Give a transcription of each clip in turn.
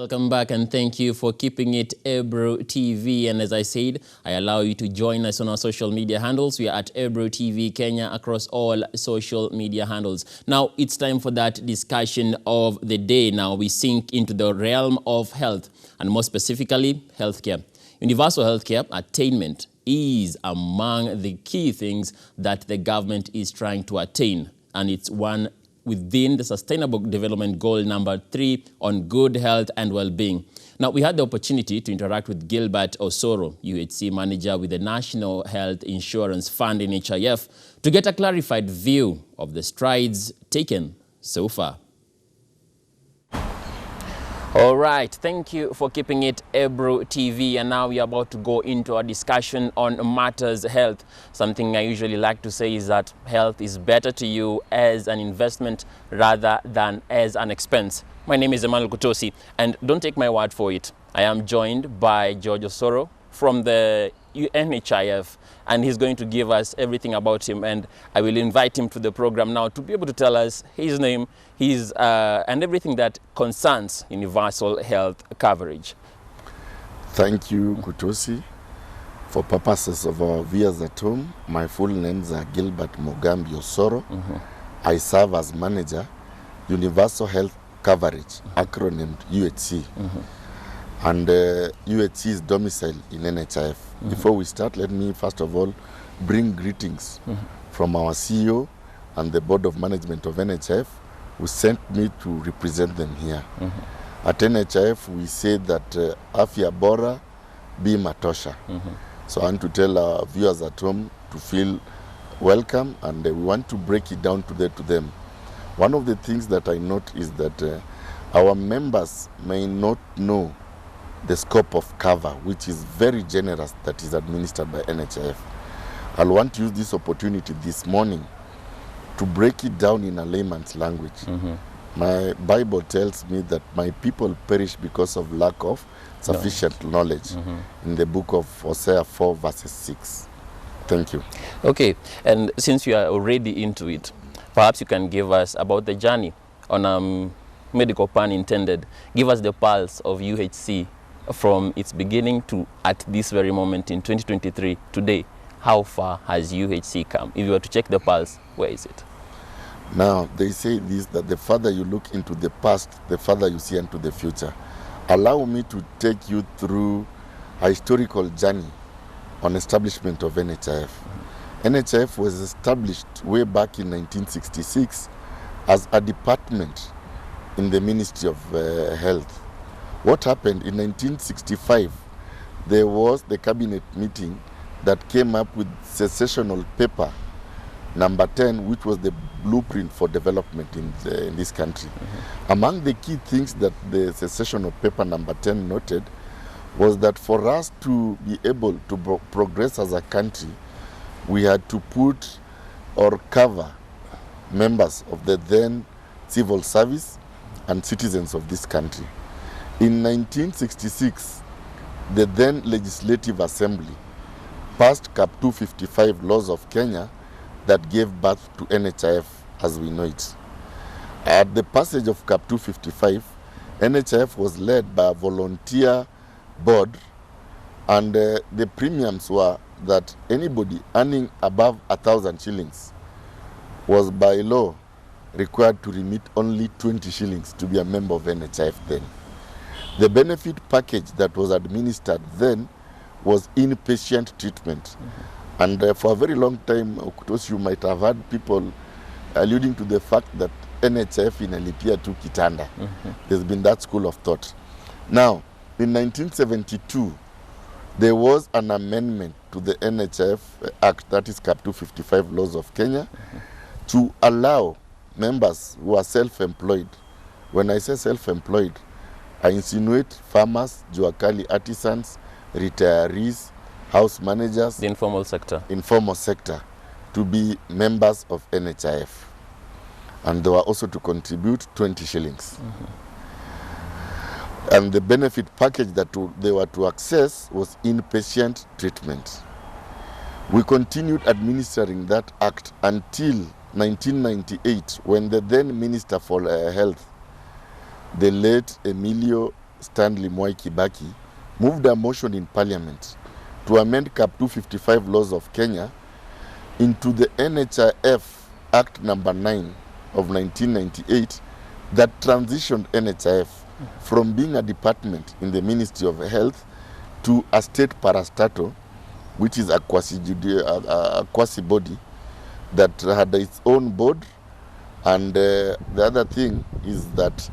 Welcome back and thank you for keeping it Ebro TV. And as I said, I allow you to join us on our social media handles. We are at Ebro TV Kenya across all social media handles. Now, it's time for that discussion of the day. Now, we sink into the realm of health and more specifically, healthcare. Universal healthcare attainment is among the key things that the government is trying to attain. And it's one within the Sustainable Development Goal number 3 on good health and well-being. Now, we had the opportunity to interact with Gilbert Osoro, UHC manager with the National Health Insurance Fund in NHIF, to get a clarified view of the strides taken so far. All right, thank you for keeping it Ebro TV, and now we are about to go into a discussion on matters health. Something I usually like to say is that health is better to you as an investment rather than as an expense. My name is Emmanuel Kutosi, and don't take my word for it. I am joined by George Osoro from the NHIF, and he's going to give us everything about him, and I will invite him to the program now to be able to tell us his name, and everything that concerns universal health coverage. Thank you, Kutosi. For purposes of our viewers at home, my full names are Gilbert Mugambi Osoro. I serve as manager, Universal Health Coverage, acronymed UHC. And UHC is domiciled in NHIF. Before we start, let me first of all bring greetings from our CEO and the Board of Management of NHIF, who sent me to represent them here. At NHIF, we say that Afya Bora Bima Tosha. So I want to tell our viewers at home to feel welcome, and we want to break it down to them. One of the things that I note is that our members may not know the scope of cover, which is very generous, that is administered by NHIF. I'll want to use this opportunity this morning to break it down in a layman's language. My Bible tells me that my people perish because of lack of sufficient knowledge in the book of Hosea 4 verses 6. Thank you. Okay, and since you are already into it, perhaps you can give us about the journey on medical pun intended. Give us the pulse of UHC from its beginning to at this very moment in 2023, today. How far has UHC come? If you were to check the pulse, where is it? Now, they say this, that the further you look into the past, the further you see into the future. Allow me to take you through a historical journey on establishment of NHIF. NHIF was established way back in 1966 as a department in the Ministry of Health. What happened in 1965, there was the cabinet meeting that came up with secessional paper number 10, which was the blueprint for development in this country. Among the key things that the secessional paper number 10 noted was that for us to be able to progress as a country, we had to put or cover members of the then civil service and citizens of this country. In 1966, the then Legislative Assembly passed Cap 255 laws of Kenya that gave birth to NHIF as we know it. At the passage of Cap 255, NHIF was led by a volunteer board, and the premiums were that anybody earning above 1,000 shillings was by law required to remit only 20 shillings to be a member of NHIF then. The benefit package that was administered then was inpatient treatment. And for a very long time, you might have heard people alluding to the fact that NHIF inalipia tu kitanda. There's been that school of thought. Now, in 1972, there was an amendment to the NHIF Act, that is Cap 255 laws of Kenya, to allow members who are self-employed. When I say self-employed, I insinuate farmers, juakali artisans, retirees, house managers, The informal sector, to be members of NHIF. And they were also to contribute 20 shillings. And the benefit package that they were to access was inpatient treatment. We continued administering that act until 1998, when the then Minister for Health, the late Emilio Stanley Mwai Kibaki moved a motion in Parliament to amend Cap 255 laws of Kenya into the NHIF Act number 9 of 1998 that transitioned NHIF from being a department in the Ministry of Health to a state parastatal, which is a quasi body that had its own board. And the other thing is that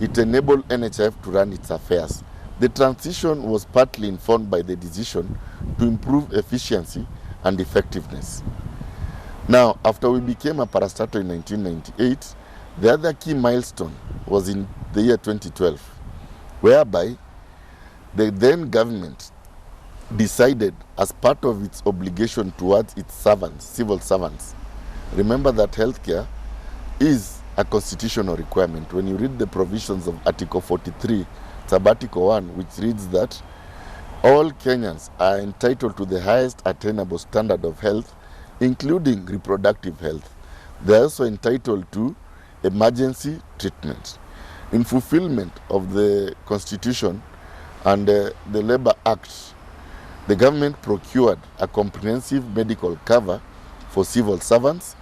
it enabled NHIF to run its affairs. The transition was partly informed by the decision to improve efficiency and effectiveness. Now, after we became a parastatal in 1998, the other key milestone was in the year 2012, whereby the then government decided, as part of its obligation towards its servants, civil servants, remember that healthcare is a constitutional requirement. When you read the provisions of Article 43, Article 1, which reads that all Kenyans are entitled to the highest attainable standard of health, including reproductive health. They are also entitled to emergency treatment. In fulfillment of the Constitution and the Labour Act, the government procured a comprehensive medical cover for civil servants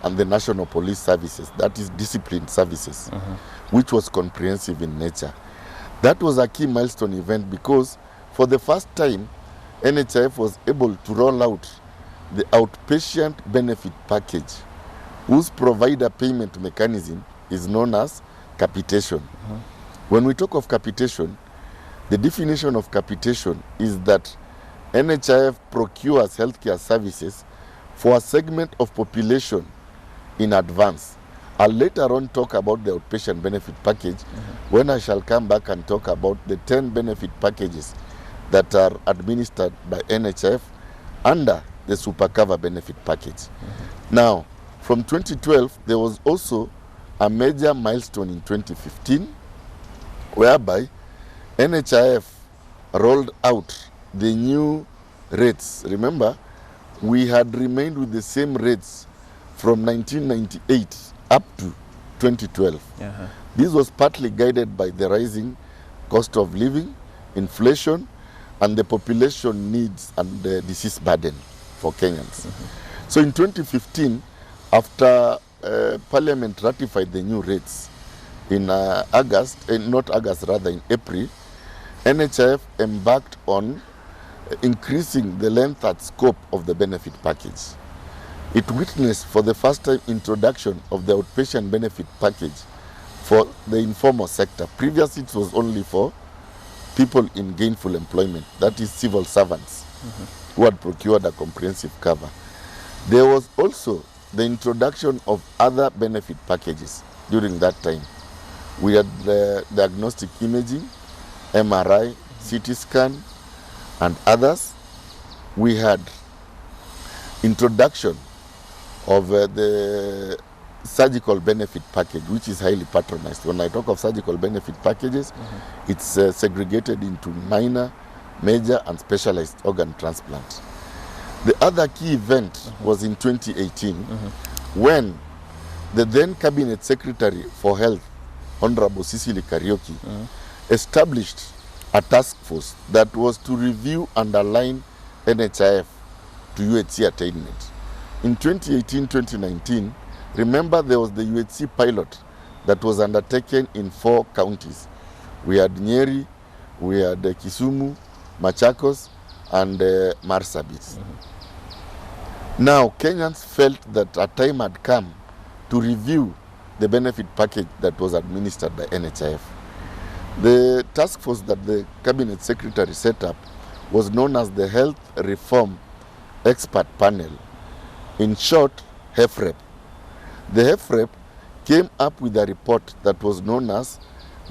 and the National Police Services, that is discipline services, which was comprehensive in nature. That was a key milestone event because for the first time, NHIF was able to roll out the outpatient benefit package, whose provider payment mechanism is known as capitation. When we talk of capitation, the definition of capitation is that NHIF procures healthcare services for a segment of population in advance. I'll later on talk about the outpatient benefit package when I shall come back and talk about the 10 benefit packages that are administered by NHIF under the Super Cover benefit package. Now, from 2012, there was also a major milestone in 2015, whereby NHIF rolled out the new rates. Remember, we had remained with the same rates from 1998 up to 2012. This was partly guided by the rising cost of living, inflation, and the population needs and the disease burden for Kenyans. So in 2015, after Parliament ratified the new rates in in April, NHIF embarked on increasing the length and scope of the benefit package. It witnessed for the first time introduction of the outpatient benefit package for the informal sector. Previously, it was only for people in gainful employment, that is civil servants, who had procured a comprehensive cover. There was also the introduction of other benefit packages during that time. We had the diagnostic imaging, MRI, CT scan, and others. We had introduction of the surgical benefit package, which is highly patronized. When I talk of surgical benefit packages, it's segregated into minor, major, and specialized organ transplant. The other key event was in 2018, when the then Cabinet Secretary for Health, Honorable Cecily Kariuki, established a task force that was to review and align NHIF to UHC attainment. In 2018-2019, remember there was the UHC pilot that was undertaken in 4 counties. We had Nyeri, we had Kisumu, Machakos, and Marsabit. Now, Kenyans felt that a time had come to review the benefit package that was administered by NHIF. The task force that the Cabinet Secretary set up was known as the Health Reform Expert Panel. In short, HEFREP. The HEFREP came up with a report that was known as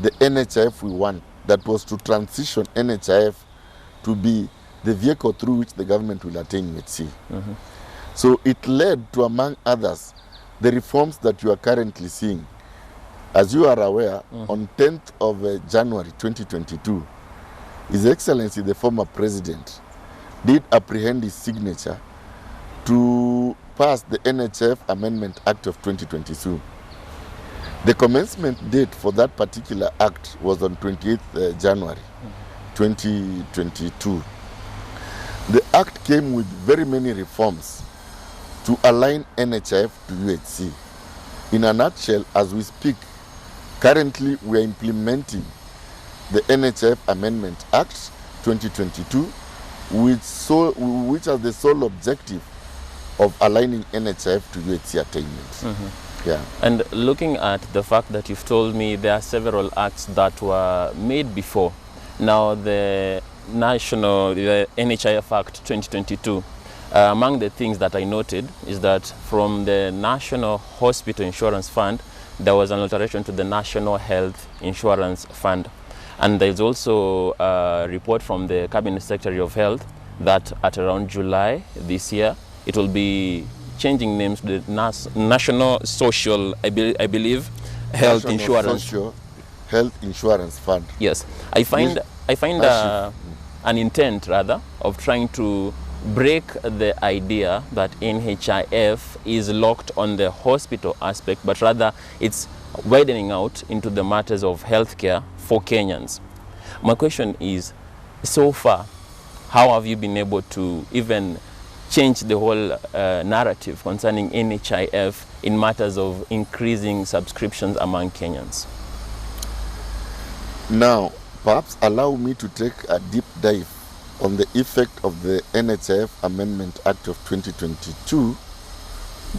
the NHIF We Want, that was to transition NHIF to be the vehicle through which the government will attain UHC. So it led to, among others, the reforms that you are currently seeing. As you are aware, on 10th of January 2022, His Excellency, the former president, did apprehend his signature to pass the NHIF Amendment Act of 2022. The commencement date for that particular act was on 28th January 2022. The act came with very many reforms to align NHIF to UHC. In a nutshell, as we speak, currently we are implementing the NHIF Amendment Act 2022, which has the sole objective of aligning NHIF to UHC attainment. Yeah. And looking at the fact that you've told me there are several acts that were made before, now the NHIF Act 2022, among the things that I noted is that from the National Hospital Insurance Fund, there was an alteration to the National Health Insurance Fund. And there's also a report from the Cabinet Secretary of Health that at around July this year, it will be changing names to the National Social, I believe, Health Insurance. Social Health Insurance Fund. Yes. I find an intent, rather, of trying to break the idea that NHIF is locked on the hospital aspect, but rather it's widening out into the matters of healthcare for Kenyans. My question is, so far, how have you been able to even change the whole narrative concerning NHIF in matters of increasing subscriptions among Kenyans? Now, perhaps allow me to take a deep dive on the effect of the NHIF Amendment Act of 2022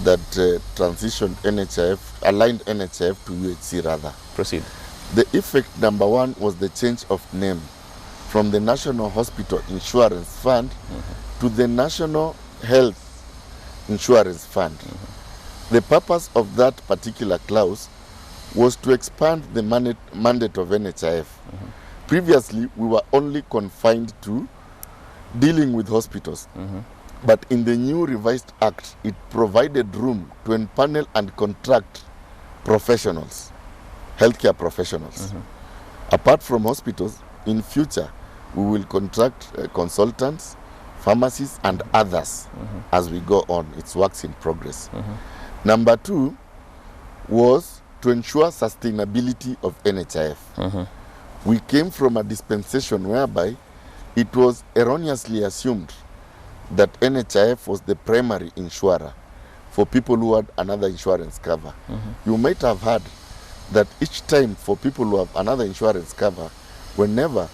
that transitioned NHIF, aligned NHIF to UHC rather. Proceed. The effect, number one, was the change of name from the National Hospital Insurance Fund to the National Health Insurance Fund. The purpose of that particular clause was to expand the mandate of NHIF. Previously, we were only confined to dealing with hospitals. But in the new revised act, it provided room to empanel and contract professionals, healthcare professionals. Apart from hospitals, in future, we will contract consultants, pharmacists, and others as we go on. It's works in progress. Number two was to ensure sustainability of NHIF. We came from a dispensation whereby it was erroneously assumed that NHIF was the primary insurer for people who had another insurance cover. You might have heard that each time for people who have another insurance cover, whenever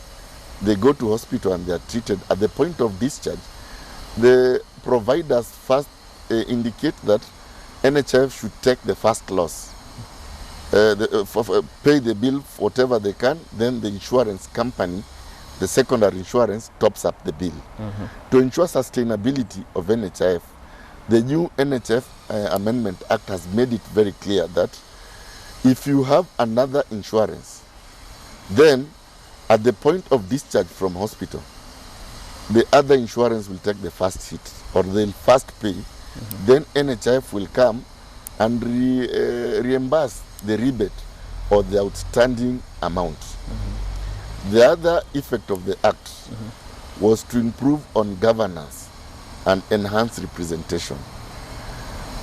they go to hospital and they are treated, at the point of discharge, the providers first indicate that NHIF should take the first loss, pay the bill for whatever they can, then the insurance company, the secondary insurance, tops up the bill. To ensure sustainability of NHIF, the new NHIF Amendment Act has made it very clear that if you have another insurance, then at the point of discharge from hospital, the other insurance will take the first hit, or they'll first pay. Then NHIF will come and reimburse the rebate or the outstanding amount. The other effect of the act was to improve on governance and enhance representation.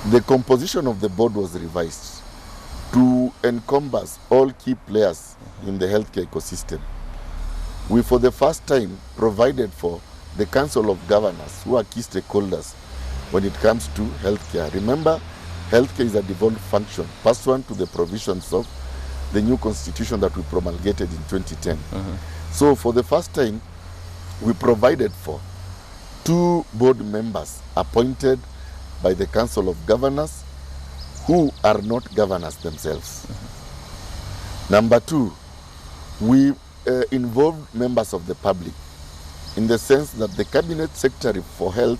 The composition of the board was revised to encompass all key players in the healthcare ecosystem. We, for the first time, provided for the Council of Governors, who are key stakeholders when it comes to healthcare. Remember, healthcare is a devolved function pursuant to the provisions of the new constitution that we promulgated in 2010. So for the first time, we provided for 2 board members appointed by the Council of Governors who are not governors themselves. Number 2, we involved members of the public in the sense that the Cabinet Secretary for Health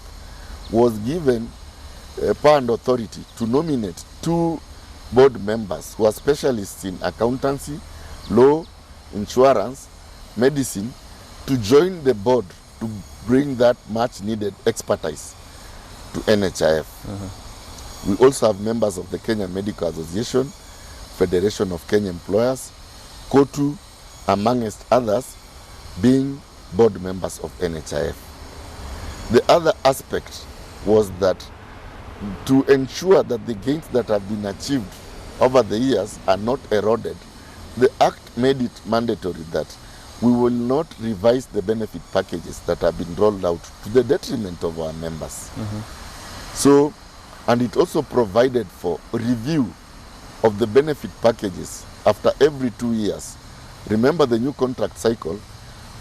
was given power and authority to nominate 2 board members who are specialists in accountancy, law, insurance, medicine, to join the board to bring that much needed expertise to NHIF. We also have members of the Kenya Medical Association, Federation of Kenya Employers, KOTU, amongst others, being board members of NHIF. The other aspect was that to ensure that the gains that have been achieved over the years are not eroded, the Act made it mandatory that we will not revise the benefit packages that have been rolled out to the detriment of our members. So, and it also provided for review of the benefit packages after every 2 years. Remember, the new contract cycle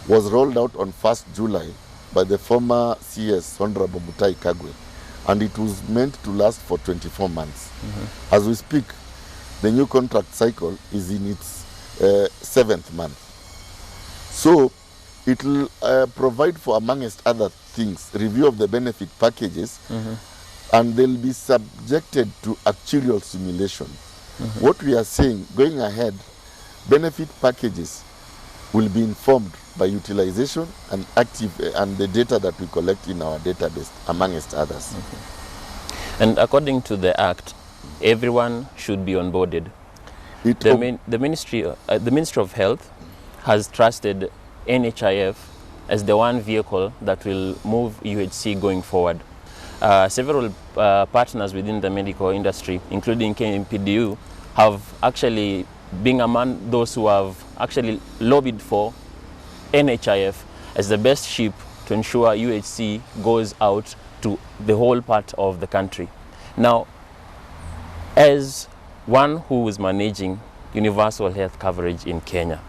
was rolled out on 1st July by the former CS, Honorable Mutahi Kagwe, and it was meant to last for 24 months. As we speak, the new contract cycle is in its 7th month. So it will provide for, amongst other things, review of the benefit packages, and they'll be subjected to actuarial simulation. What we are saying, going ahead, benefit packages will be informed by utilization and active and the data that we collect in our database, amongst others. And according to the Act, everyone should be onboarded. The Ministry of Health has trusted NHIF as the one vehicle that will move UHC going forward. Several partners within the medical industry, including KMPDU, have actually been among those who have actually lobbied for NHIF as the best ship to ensure UHC goes out to the whole part of the country. Now, as one who is managing universal health coverage in Kenya,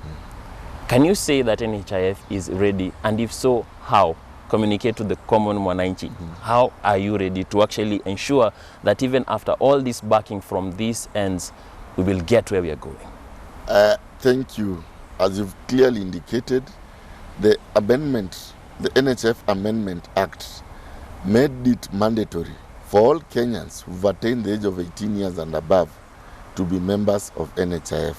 can you say that NHIF is ready? And if so, how? Communicate to the common mwananchi. How are you ready to actually ensure that even after all this backing from these ends, we will get where we are going? Thank you. As you've clearly indicated, the amendment, the NHIF Amendment Act, made it mandatory for all Kenyans who've attained the age of 18 years and above to be members of NHIF.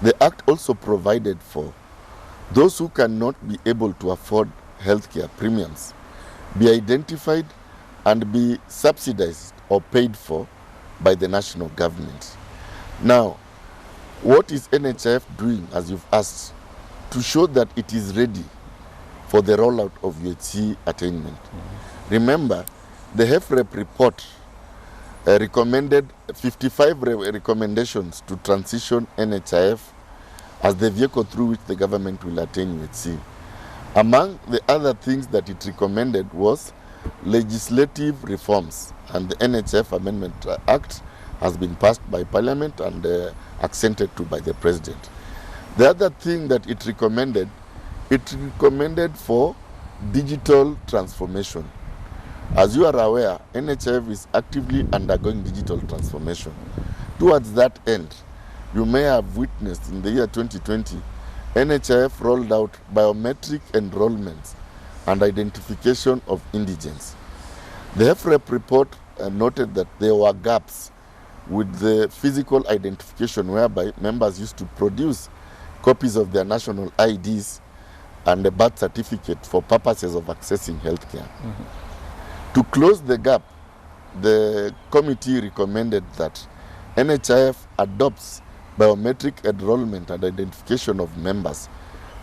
The Act also provided for those who cannot be able to afford healthcare premiums be identified and be subsidized or paid for by the national government. Now, what is NHIF doing, as you've asked, to show that it is ready for the rollout of UHC attainment? Remember, the HEFREP report recommended 55 recommendations to transition NHIF as the vehicle through which the government will attain UHC. Among the other things that it recommended was legislative reforms, and the NHIF Amendment Act has been passed by Parliament and accented to by the President. The other thing that it recommended for digital transformation. As you are aware, NHIF is actively undergoing digital transformation. Towards that end, you may have witnessed in the year 2020, NHIF rolled out biometric enrollments and identification of indigents. The HEFREP report noted that there were gaps with the physical identification, whereby members used to produce copies of their national IDs and a birth certificate for purposes of accessing healthcare. To close the gap, the committee recommended that NHIF adopts biometric enrollment and identification of members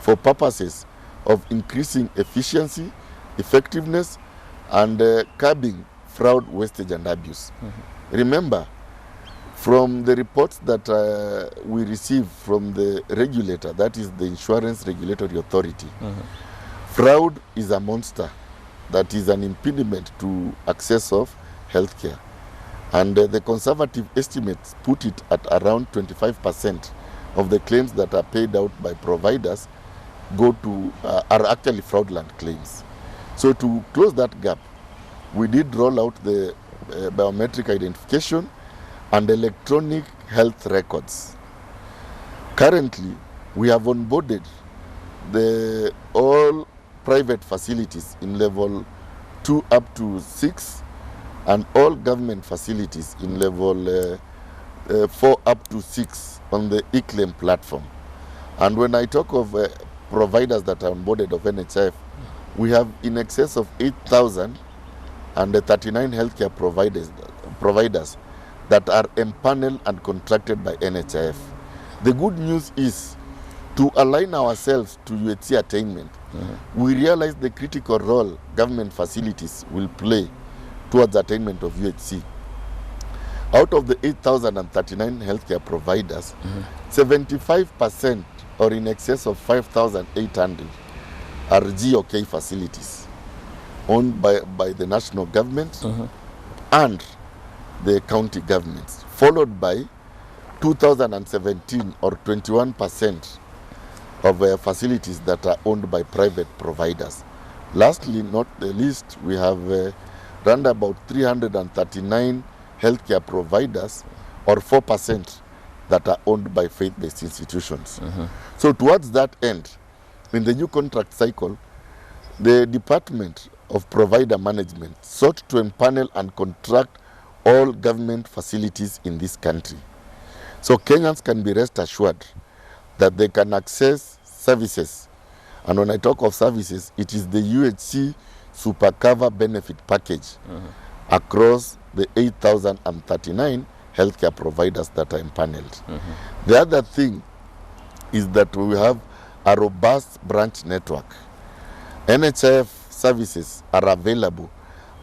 for purposes of increasing efficiency, effectiveness, and curbing fraud, wastage, and abuse. Remember, from the reports that we received from the regulator, that is the Insurance Regulatory Authority, fraud is a monster that is an impediment to access of healthcare. And the conservative estimates put it at around 25% of the claims that are paid out by providers are actually fraudulent claims. So to close that gap, we did roll out the biometric identification and electronic health records. Currently, we have onboarded all private facilities in level 2 up to 6, and all government facilities in level 4 up to 6 on the eClaim platform. And when I talk of providers that are onboarded of NHIF, we have in excess of 8,039 healthcare providers that are empaneled and contracted by NHIF. The good news is, to align ourselves to UHC attainment, we realize the critical role government facilities will play towards attainment of UHC. Out of the 8,039 healthcare providers, 75% or in excess of 5,800 are GOK facilities owned by the national government and the county governments, followed by 2017 or 21% of facilities that are owned by private providers. Lastly, not the least, we have around about 339 healthcare providers, or 4%, that are owned by faith-based institutions. So towards that end, in the new contract cycle, the Department of Provider Management sought to empanel and contract all government facilities in this country. So Kenyans can be rest assured that they can access services. And when I talk of services, it is the UHC Super Cover Benefit Package across the 8,039 healthcare providers that are empaneled. The other thing is that we have a robust branch network. NHIF services are available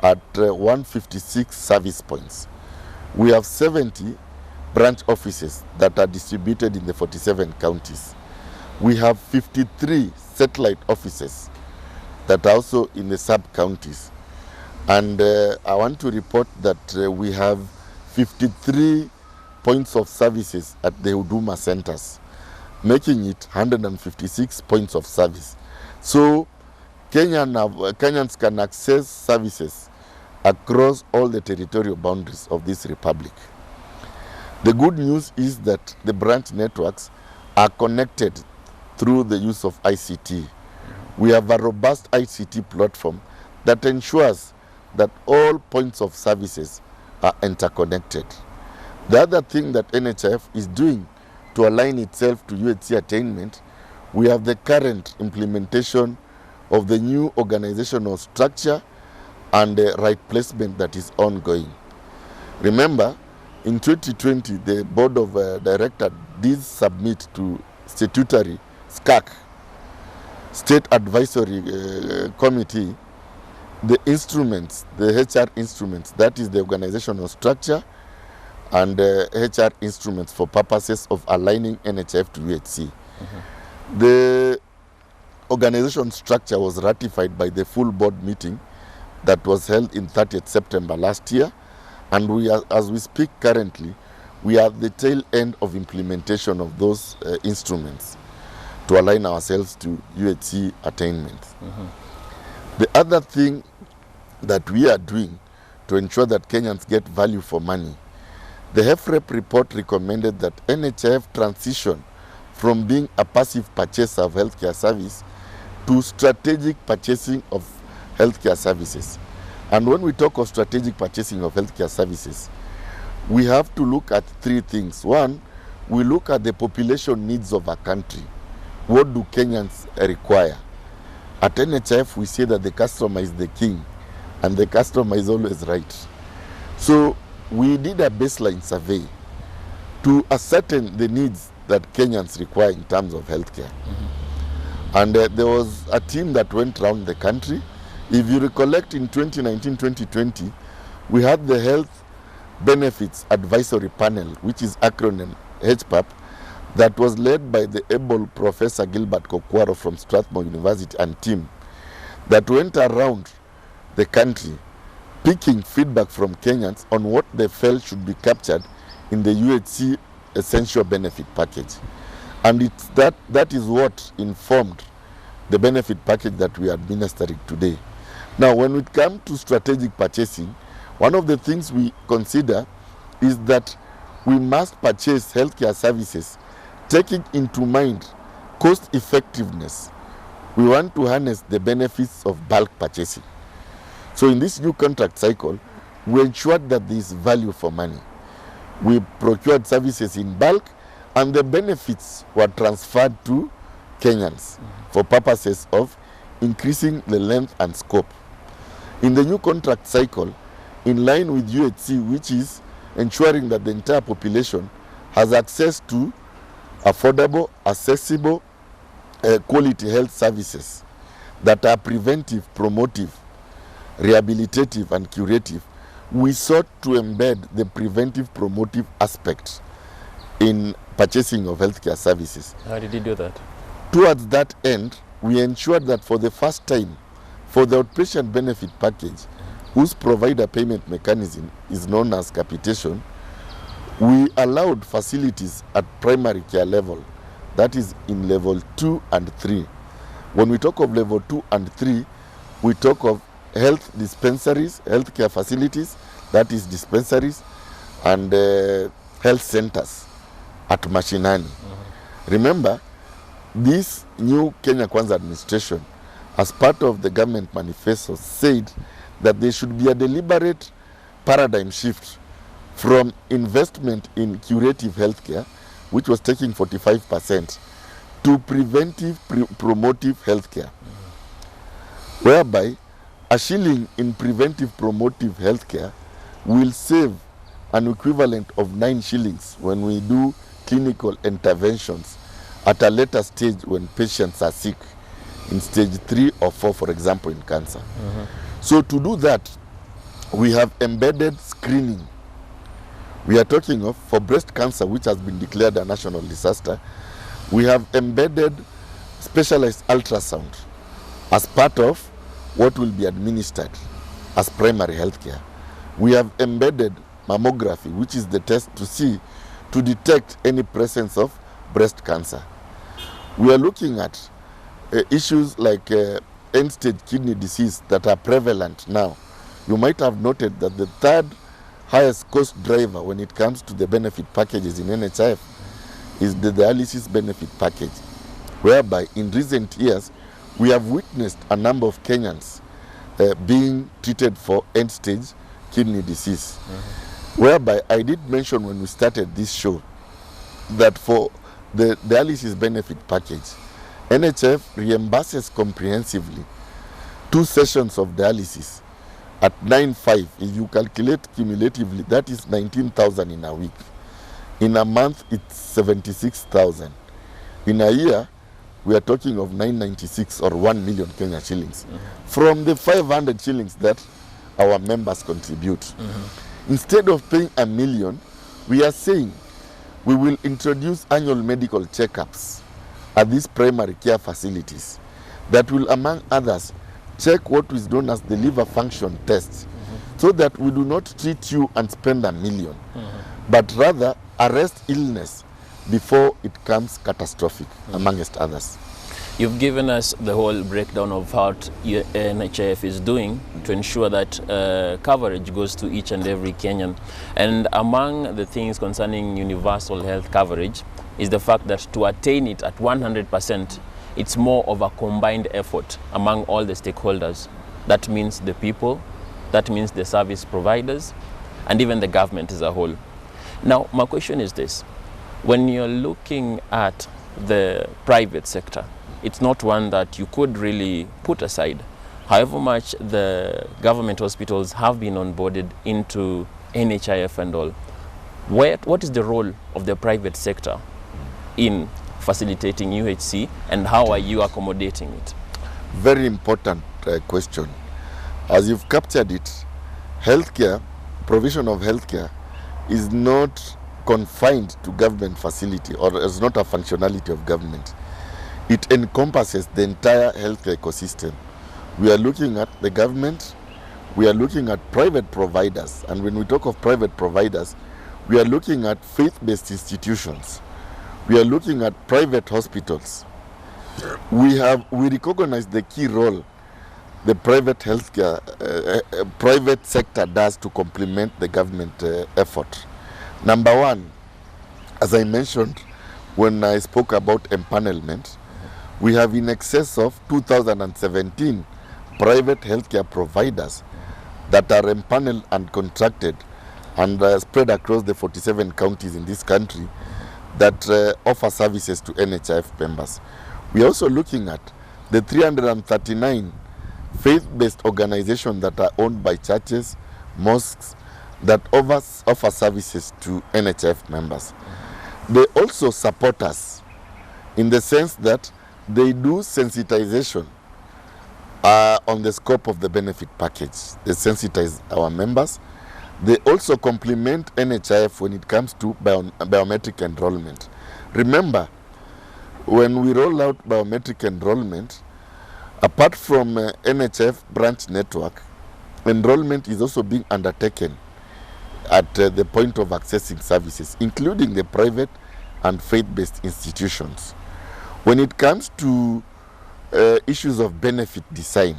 at 156 service points. We have 70 branch offices that are distributed in the 47 counties. We have 53 satellite offices that are also in the sub-counties. And I want to report that we have 53 points of services at the Huduma centers, making it 156 points of service. So Kenyans can access services across all the territorial boundaries of this republic. The good news is that the branch networks are connected through the use of ICT. We have a robust ICT platform that ensures that all points of services are interconnected. The other thing that NHIF is doing to align itself to UHC attainment, we have the current implementation of the new organizational structure and the right placement that is ongoing. Remember, in 2020, the Board of Directors did submit to statutory SCAC, State Advisory Committee, the instruments, the HR instruments, that is the organizational structure and HR instruments for purposes of aligning NHIF to UHC. The organization structure was ratified by the full board meeting that was held in 30th September last year, and we are, as we speak currently, we are at the tail end of implementation of those instruments to align ourselves to UHC attainment. The other thing that we are doing to ensure that Kenyans get value for money, the HEFREP report recommended that NHIF transition from being a passive purchaser of healthcare service to strategic purchasing of healthcare services. And when we talk of strategic purchasing of healthcare services, we have to look at three things. One, we look at the population needs of a country. What do Kenyans require? At NHIF, we say that the customer is the king, and the customer is always right. So we did a baseline survey to ascertain the needs that Kenyans require in terms of healthcare. And there was a team that went around the country. If you recollect, in 2019-2020, we had the Health Benefits Advisory Panel, which is acronym HPAP, that was led by the able Professor Gilbert Kokwaro from Strathmore University and team that went around the country picking feedback from Kenyans on what they felt should be captured in the UHC Essential Benefit Package. And it's that is what informed the benefit package that we are administering today. Now, when it comes to strategic purchasing, one of the things we consider is that we must purchase healthcare services taking into mind cost effectiveness. We want to harness the benefits of bulk purchasing. So in this new contract cycle, we ensured that there is value for money. We procured services in bulk, and the benefits were transferred to Kenyans for purposes of increasing the length and scope. In the new contract cycle, in line with UHC, which is ensuring that the entire population has access to affordable, accessible, quality health services that are preventive, promotive, rehabilitative, and curative, we sought to embed the preventive promotive aspect in purchasing of healthcare services. How did you do that? Towards that end, we ensured that for the first time, for the outpatient benefit package, whose provider payment mechanism is known as capitation, we allowed facilities at primary care level, that is in level 2 and 3. When we talk of level 2 and 3, we talk of health dispensaries, healthcare facilities, that is dispensaries, and health centers at Mashinani. Remember, this new Kenya Kwanza administration, as part of the government manifesto, said that there should be a deliberate paradigm shift from investment in curative healthcare, which was taking 45%, to preventive promotive healthcare, whereby a shilling in preventive promotive healthcare will save an equivalent of 9 shillings when we do clinical interventions at a later stage when patients are sick, in stage 3 or 4, for example, in cancer. So to do that, we have embedded screening. We are talking of, for breast cancer, which has been declared a national disaster, we have embedded specialized ultrasound as part of what will be administered as primary health care. We have embedded mammography, which is the test to detect any presence of breast cancer. We are looking at issues like end-stage kidney disease that are prevalent now. You might have noted that the third highest cost driver when it comes to the benefit packages in NHIF is the dialysis benefit package, whereby in recent years we have witnessed a number of Kenyans being treated for end-stage kidney disease. Whereby I did mention when we started this show that for the dialysis benefit package, NHIF reimburses comprehensively 2 sessions of dialysis at 9.5. If you calculate cumulatively, that is 19,000 in a week. In a month, it's 76,000. In a year, we are talking of 996 or 1 million Kenya shillings from the 500 shillings that our members contribute. Instead of paying $1 million, we are saying we will introduce annual medical checkups at these primary care facilities that will, among others, check what is known as the liver function test, so that we do not treat you and spend $1 million, but rather arrest illness before it becomes catastrophic, amongst others. You've given us the whole breakdown of what NHIF is doing to ensure that coverage goes to each and every Kenyan. And among the things concerning universal health coverage is the fact that to attain it at 100%, it's more of a combined effort among all the stakeholders. That means the people, that means the service providers, and even the government as a whole. Now, my question is this. When you're looking at the private sector, it's not one that you could really put aside. However much the government hospitals have been onboarded into NHIF and all, what is the role of the private sector in facilitating UHC, and how are you accommodating it? Very important question. As you've captured it, healthcare, provision of healthcare is not confined to government facility, or is not a functionality of government. It encompasses the entire healthcare ecosystem. We are looking at the government, we are looking at private providers, and when we talk of private providers, we are looking at faith-based institutions. We are looking at private hospitals. We recognize the key role the private healthcare, private sector does to complement the government effort. Number one, as I mentioned when I spoke about empanelment, we have in excess of 2017 private healthcare providers that are empaneled and contracted and spread across the 47 counties in this country that offer services to NHIF members. We are also looking at the 339 faith-based organizations that are owned by churches, mosques, that offer services to NHIF members. They also support us in the sense that they do sensitization on the scope of the benefit package. They sensitize our members, They also complement NHIF when it comes to biometric enrollment. Remember, when we roll out biometric enrollment, apart from NHIF branch network, enrollment is also being undertaken at the point of accessing services, including the private and faith-based institutions. When it comes to issues of benefit design,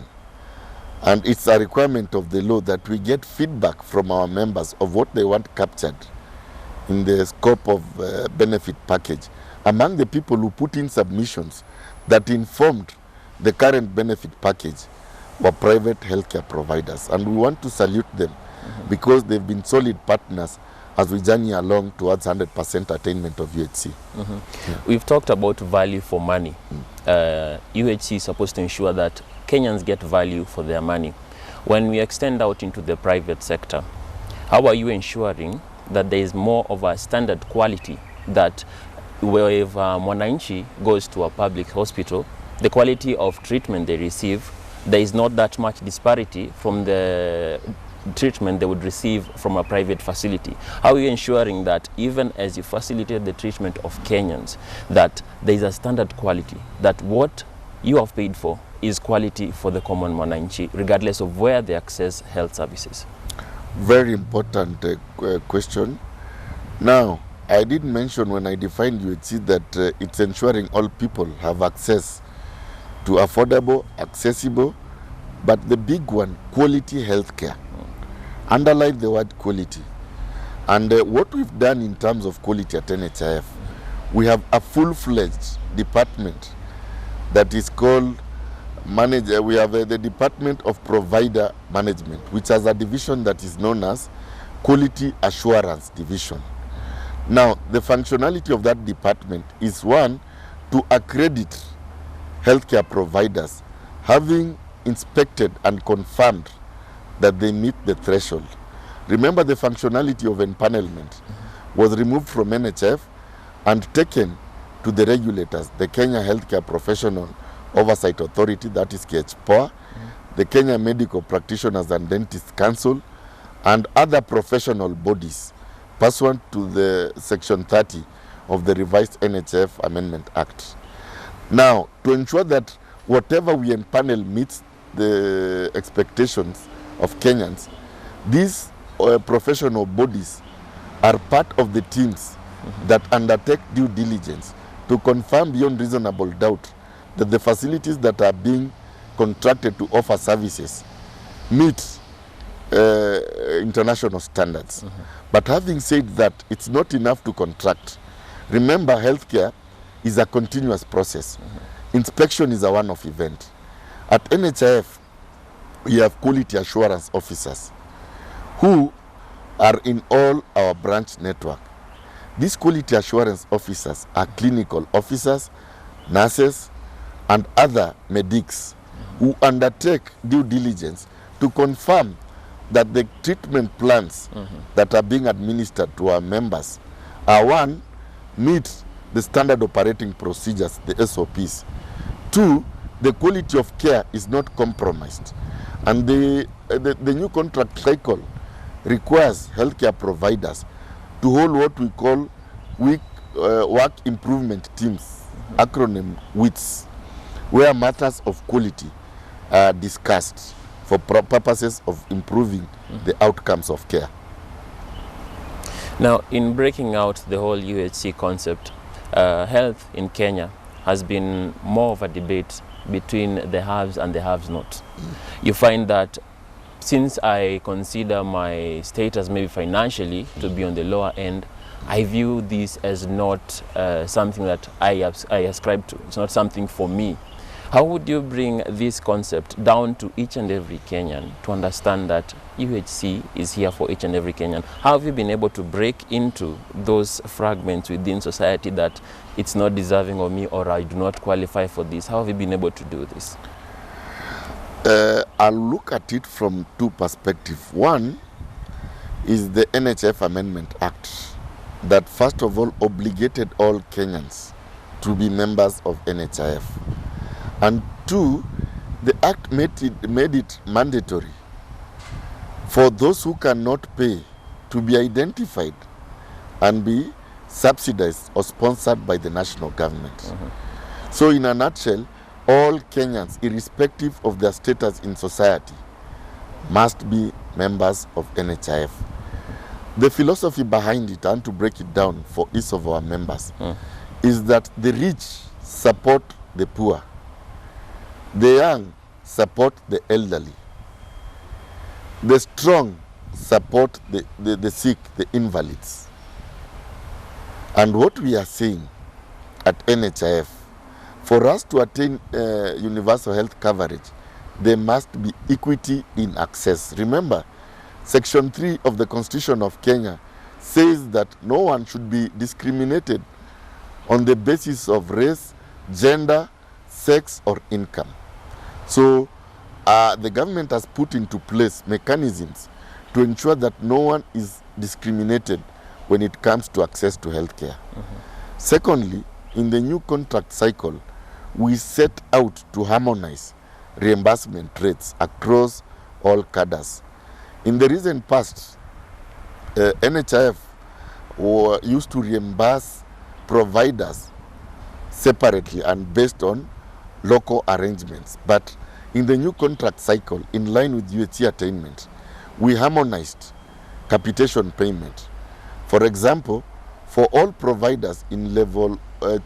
and it's a requirement of the law that we get feedback from our members of what they want captured in the scope of benefit package. Among the people who put in submissions that informed the current benefit package were private healthcare providers, and we want to salute them because they've been solid partners as we journey along towards 100% attainment of UHC. We've talked about value for money. UHC is supposed to ensure that Kenyans get value for their money. When we extend out into the private sector, how are you ensuring that there is more of a standard quality, that if Mwananchi goes to a public hospital, the quality of treatment they receive, there is not that much disparity from the treatment they would receive from a private facility? How are you ensuring that even as you facilitate the treatment of Kenyans, that there is a standard quality, that what you have paid for is quality for the common Mwananchi, regardless of where they access health services? Very important question. Now, I did mention when I defined UHC that it's ensuring all people have access to affordable, accessible, but the big one, quality healthcare. Underline the word quality. And what we've done in terms of quality at NHIF, we have a full-fledged department that is called we have the Department of Provider Management, which has a division that is known as Quality Assurance Division. Now, the functionality of that department is, one, to accredit healthcare providers having inspected and confirmed that they meet the threshold. Remember, the functionality of empanelment was removed from NHIF and taken to the regulators, the Kenya Healthcare Professional Oversight Authority, that is KHPOA, the Kenya Medical Practitioners and Dentists Council, and other professional bodies pursuant to the Section 30 of the revised NHIF Amendment Act. Now, to ensure that whatever we empanel meets the expectations of Kenyans, these professional bodies are part of the teams that undertake due diligence to confirm beyond reasonable doubt that the facilities that are being contracted to offer services meet international standards. But having said that, it's not enough to contract. Remember, healthcare is a continuous process. Inspection is a one-off event. At NHIF, we have quality assurance officers who are in all our branch network. These quality assurance officers are clinical officers, nurses, and other medics who undertake due diligence to confirm that the treatment plans that are being administered to our members are, one, meet the standard operating procedures, the SOPs. Two, the quality of care is not compromised. And the new contract cycle requires healthcare providers to hold what we call work improvement teams, acronym WITS, where matters of quality are discussed for purposes of improving the outcomes of care. Now, in breaking out the whole UHC concept, health in Kenya has been more of a debate between the haves and the haves not. You find that since I consider my status maybe financially to be on the lower end, I view this as not something that I ascribe to. It's not something for me. How would you bring this concept down to each and every Kenyan to understand that UHC is here for each and every Kenyan? How have you been able to break into those fragments within society that it's not deserving of me, or I do not qualify for this? How have you been able to do this? I'll look at it from two perspectives. One is the NHIF Amendment Act that first of all obligated all Kenyans to be members of NHIF. And two, the act made it mandatory for those who cannot pay to be identified and be subsidized or sponsored by the national government. So in a nutshell, all Kenyans, irrespective of their status in society, must be members of NHIF. The philosophy behind it, and to break it down for each of our members, is that the rich support the poor, the young support the elderly, the strong support the sick, the invalids. And what we are saying at NHIF, for us to attain universal health coverage, there must be equity in access. Remember, Section 3 of the Constitution of Kenya says that no one should be discriminated on the basis of race, gender, sex, or income. So the government has put into place mechanisms to ensure that no one is discriminated when it comes to access to healthcare. Secondly, in the new contract cycle, we set out to harmonize reimbursement rates across all cadres. In the recent past, NHIF used to reimburse providers separately and based on local arrangements. But in the new contract cycle, in line with UHC attainment, we harmonized capitation payment. For example, for all providers in level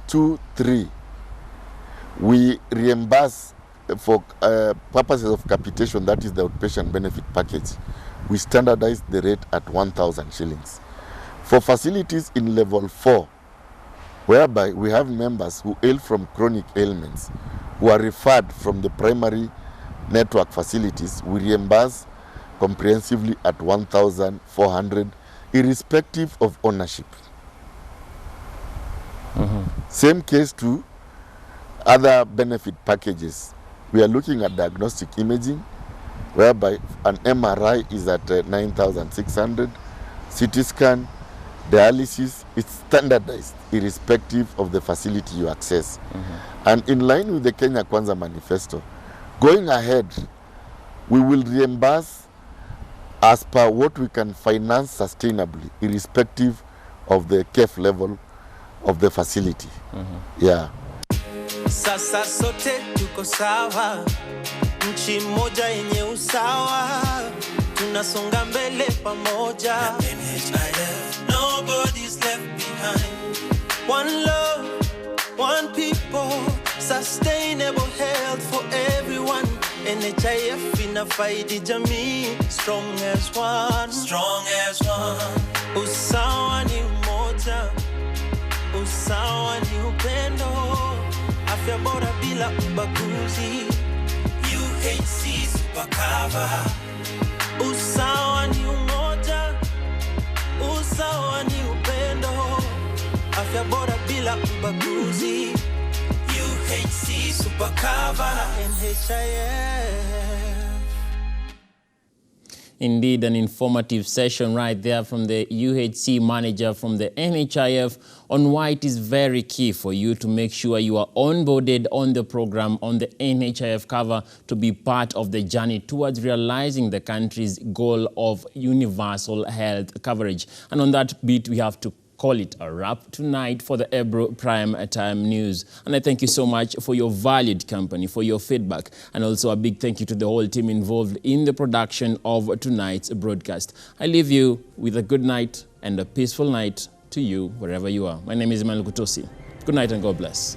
2, 3, we reimburse for purposes of capitation, that is the outpatient benefit package. We standardize the rate at 1,000 shillings. For facilities in level 4, whereby we have members who hail from chronic ailments, who are referred from the primary network facilities, we reimburse comprehensively at 1,400, irrespective of ownership. Same case to other benefit packages. We are looking at diagnostic imaging, whereby an MRI is at 9,600, CT scan, dialysis, it's standardized irrespective of the facility you access. And in line with the Kenya Kwanza Manifesto, going ahead, we will reimburse as per what we can finance sustainably, irrespective of the CAF level of the facility. Yeah. Sasa sote tuko sawa, nchi moja yenye usawa, tunasonga mbele pamoja. NHIF, nobody's left behind. One love, one people, sustainable health for everyone. NHIF inafaidi jamii, strong as one. Strong as one. Usawa ni umoja, usawa ni upendo, afya bora bila ubaguzi. UHC super cover. Usawa ni umoja, usawa ni upendo, afya bora bila ubaguzi. UHC super cover. NHIF. Indeed, an informative session right there from the UHC manager from the NHIF on why it is very key for you to make sure you are onboarded on the program, on the NHIF cover, to be part of the journey towards realizing the country's goal of universal health coverage. And on that beat, we have to call it a wrap tonight for the Ebro Prime Time News. And I thank you so much for your valued company, for your feedback, and also a big thank you to the whole team involved in the production of tonight's broadcast. I leave you with a good night and a peaceful night to you wherever you are. My name is Emmanuel Kutosi. Good night and God bless.